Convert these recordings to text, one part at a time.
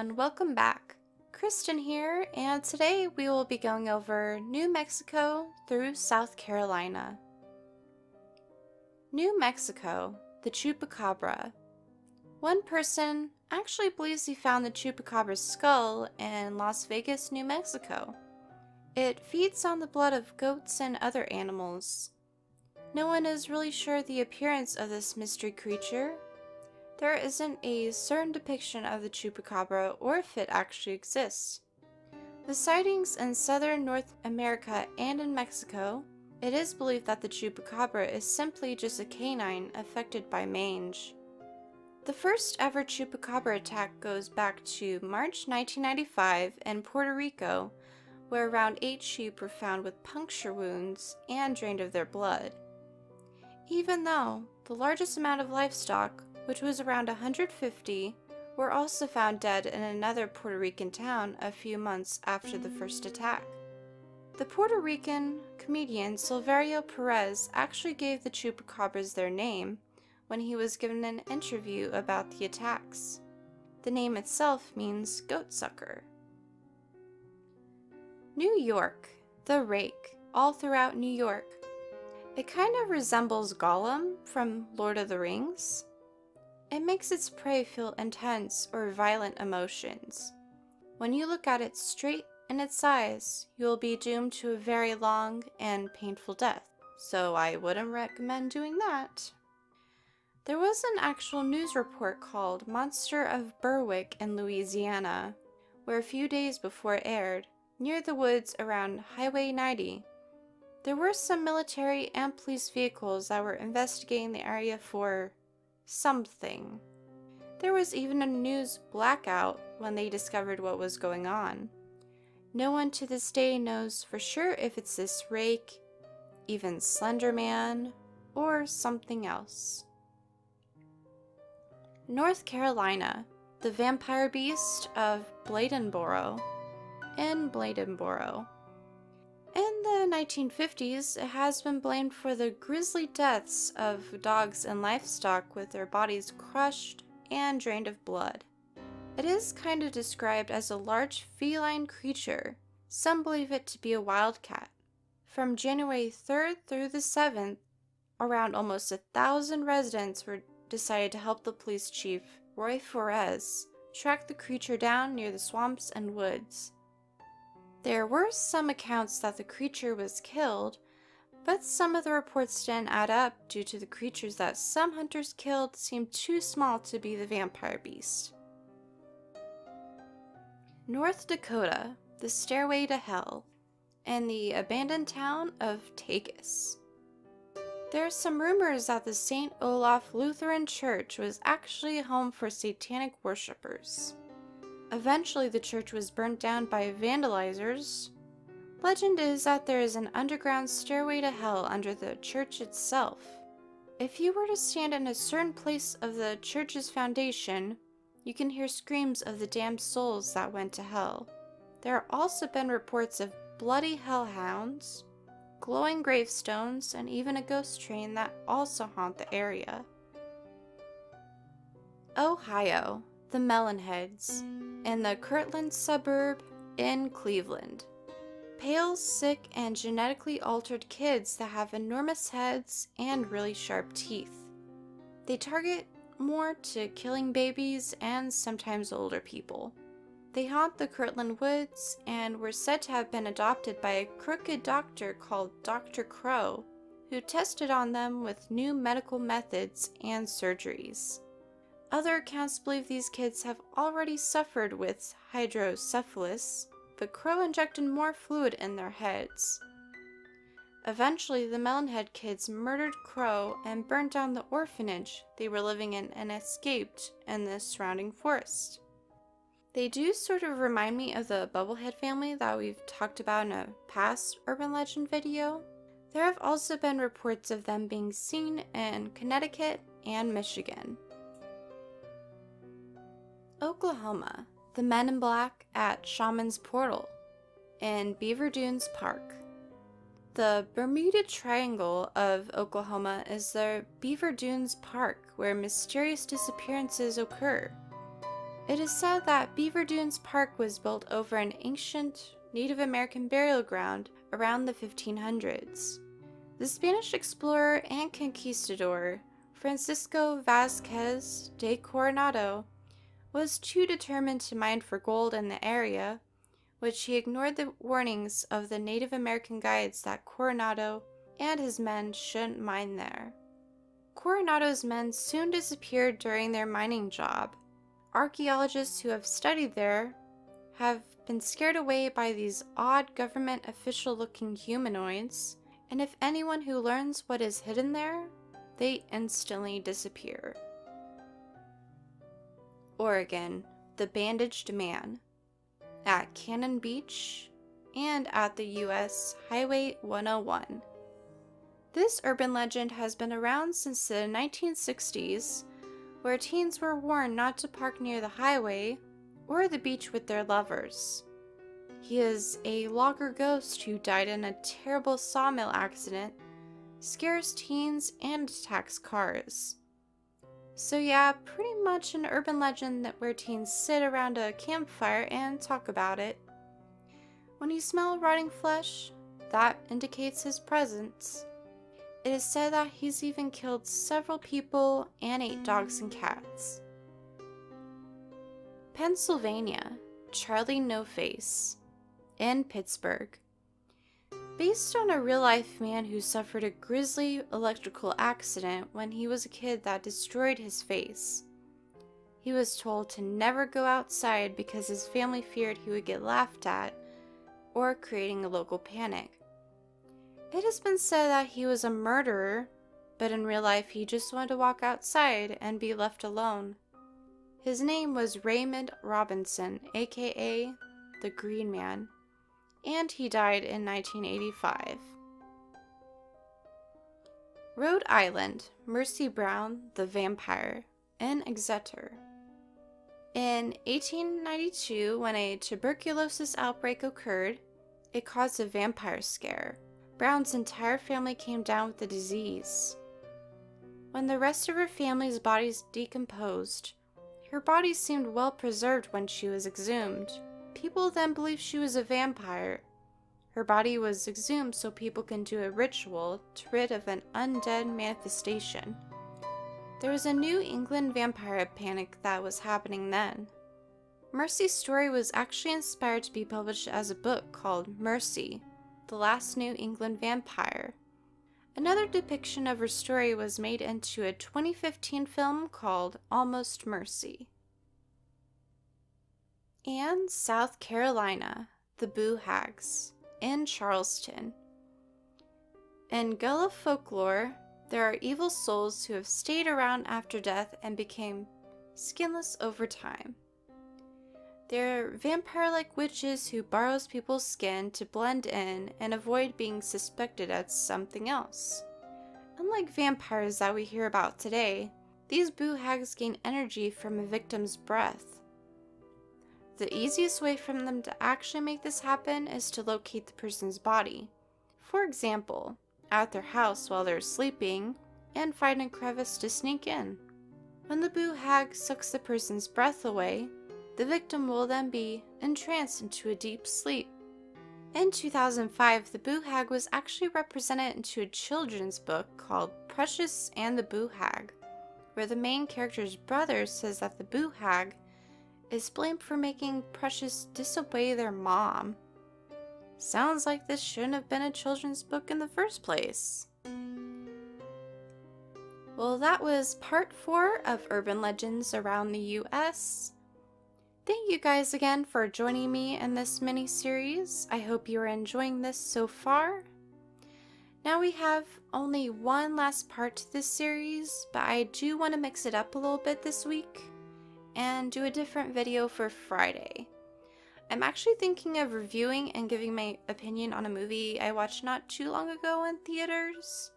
and welcome back. Kristen here, and today we will be going over New Mexico through South Carolina. New Mexico, the Chupacabra. One person actually believes he found the Chupacabra's skull in Las Vegas, New Mexico. It feeds on the blood of goats and other animals. No one is really sure the appearance of this mystery creature. There isn't a certain depiction of the Chupacabra or if it actually exists. The sightings in southern North America and in Mexico, it is believed that the Chupacabra is simply just a canine affected by mange. The first ever Chupacabra attack goes back to March 1995 in Puerto Rico, where around 8 sheep were found with puncture wounds and drained of their blood. Even though the largest amount of livestock, which was around 150, were also found dead in another Puerto Rican town a few months after the first attack. The Puerto Rican comedian Silverio Perez actually gave the Chupacabras their name when he was given an interview about the attacks. The name itself means goat sucker. New York, the Rake, all throughout New York. It kind of resembles Gollum from Lord of the Rings. It makes its prey feel intense or violent emotions. When you look at it straight in its eyes, you will be doomed to a very long and painful death, so I wouldn't recommend doing that. There was an actual news report called Monster of Berwick in Louisiana, where a few days before it aired, near the woods around Highway 90, there were some military and police vehicles that were investigating the area for something. There was even a news blackout when they discovered what was going on. No one to this day knows for sure if it's this Rake, even Slender Man, or something else. North Carolina, the vampire beast of Bladenboro. In Bladenboro. In the 1950s, it has been blamed for the grisly deaths of dogs and livestock with their bodies crushed and drained of blood. It is kind of described as a large feline creature. Some believe it to be a wildcat. From January 3rd through the 7th, around almost 1,000 residents were decided to help the police chief, Roy Flores, track the creature down near the swamps and woods. There were some accounts that the creature was killed, but some of the reports didn't add up due to the creatures that some hunters killed seemed too small to be the vampire beast. North Dakota, the Stairway to Hell, and the abandoned town of Tagus. There are some rumors that the St. Olaf Lutheran Church was actually a home for satanic worshippers. Eventually, the church was burnt down by vandalizers. Legend is that there is an underground stairway to hell under the church itself. If you were to stand in a certain place of the church's foundation, you can hear screams of the damned souls that went to hell. There have also been reports of bloody hellhounds, glowing gravestones, and even a ghost train that also haunt the area. Ohio, the Melonheads, in the Kirtland suburb in Cleveland. Pale, sick, and genetically altered kids that have enormous heads and really sharp teeth. They target more to killing babies and sometimes older people. They haunt the Kirtland woods and were said to have been adopted by a crooked doctor called Dr. Crow, who tested on them with new medical methods and surgeries. Other accounts believe these kids have already suffered with hydrocephalus, but Crow injected more fluid in their heads. Eventually, the Melonhead kids murdered Crow and burned down the orphanage they were living in and escaped in the surrounding forest. They do sort of remind me of the Bubblehead family that we've talked about in a past urban legend video. There have also been reports of them being seen in Connecticut and Michigan. Oklahoma, the Men in Black at Shaman's Portal in Beaver Dunes Park. The Bermuda Triangle of Oklahoma is the Beaver Dunes Park where mysterious disappearances occur. It is said that Beaver Dunes Park was built over an ancient Native American burial ground around the 1500s. The Spanish explorer and conquistador Francisco Vázquez de Coronado was too determined to mine for gold in the area, which he ignored the warnings of the Native American guides that Coronado and his men shouldn't mine there. Coronado's men soon disappeared during their mining job. Archaeologists who have studied there have been scared away by these odd government official-looking humanoids, and if anyone who learns what is hidden there, they instantly disappear. Oregon, the Bandaged Man, at Cannon Beach, and at the U.S. Highway 101. This urban legend has been around since the 1960s, where teens were warned not to park near the highway or the beach with their lovers. He is a logger ghost who died in a terrible sawmill accident, scares teens, and attacks cars. So yeah, pretty much an urban legend that where teens sit around a campfire and talk about it. When you smell rotting flesh, that indicates his presence. It is said that he's even killed several people and ate dogs and cats. Pennsylvania, Charlie No Face, in Pittsburgh. Based on a real-life man who suffered a grisly electrical accident when he was a kid that destroyed his face. He was told to never go outside because his family feared he would get laughed at or creating a local panic. It has been said that he was a murderer, but in real life he just wanted to walk outside and be left alone. His name was Raymond Robinson, aka the Green Man, and he died in 1985. Rhode Island, Mercy Brown, the Vampire, in Exeter. In 1892, when a tuberculosis outbreak occurred, it caused a vampire scare. Brown's entire family came down with the disease. When the rest of her family's bodies decomposed, her body seemed well preserved when she was exhumed. People then believed she was a vampire. Her body was exhumed so people can do a ritual to rid of an undead manifestation. There was a New England vampire panic that was happening then. Mercy's story was actually inspired to be published as a book called Mercy, the Last New England Vampire. Another depiction of her story was made into a 2015 film called Almost Mercy. And South Carolina, the Boo Hags, in Charleston. In Gullah folklore, there are evil souls who have stayed around after death and became skinless over time. They're vampire-like witches who borrows people's skin to blend in and avoid being suspected as something else. Unlike vampires that we hear about today, these boo hags gain energy from a victim's breath. The easiest way for them to actually make this happen is to locate the person's body. For example, at their house while they're sleeping, and find a crevice to sneak in. When the boo hag sucks the person's breath away, the victim will then be entranced into a deep sleep. In 2005, the Boo Hag was actually represented into a children's book called Precious and the Boo Hag, where the main character's brother says that the Boo Hag is blamed for making Precious disobey their mom. Sounds like this shouldn't have been a children's book in the first place. Well, that was part 4 of Urban Legends around the US. Thank you guys again for joining me in this mini-series. I hope you are enjoying this so far. Now we have only one last part to this series, but I do want to mix it up a little bit this week and do a different video for Friday. I'm actually thinking of reviewing and giving my opinion on a movie I watched not too long ago in theaters.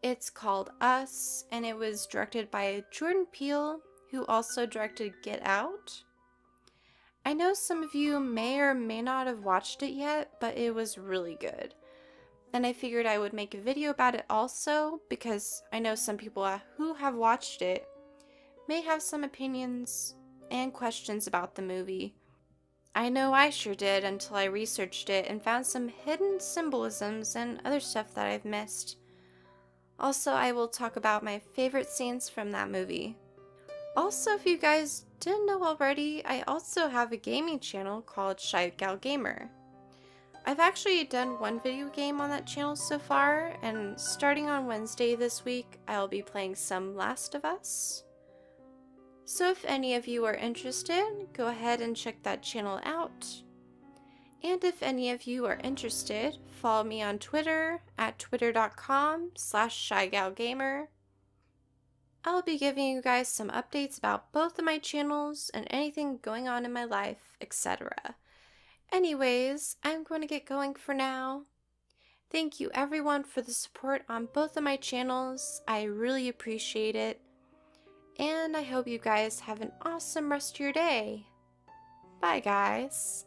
It's called Us, and it was directed by Jordan Peele, who also directed Get Out. I know some of you may or may not have watched it yet, but it was really good. And I figured I would make a video about it also, because I know some people who have watched it may have some opinions and questions about the movie. I know I sure did until I researched it and found some hidden symbolisms and other stuff that I've missed. Also, I will talk about my favorite scenes from that movie. Also, if you guys didn't know already, I also have a gaming channel called Shy Gal Gamer. I've actually done one video game on that channel so far, and starting on Wednesday this week, I'll be playing some Last of Us. So if any of you are interested, go ahead and check that channel out. And if any of you are interested, follow me on Twitter at twitter.com/ShyGalGamer. I'll be giving you guys some updates about both of my channels and anything going on in my life, etc. Anyways, I'm going to get going for now. Thank you everyone for the support on both of my channels. I really appreciate it. And I hope you guys have an awesome rest of your day. Bye guys.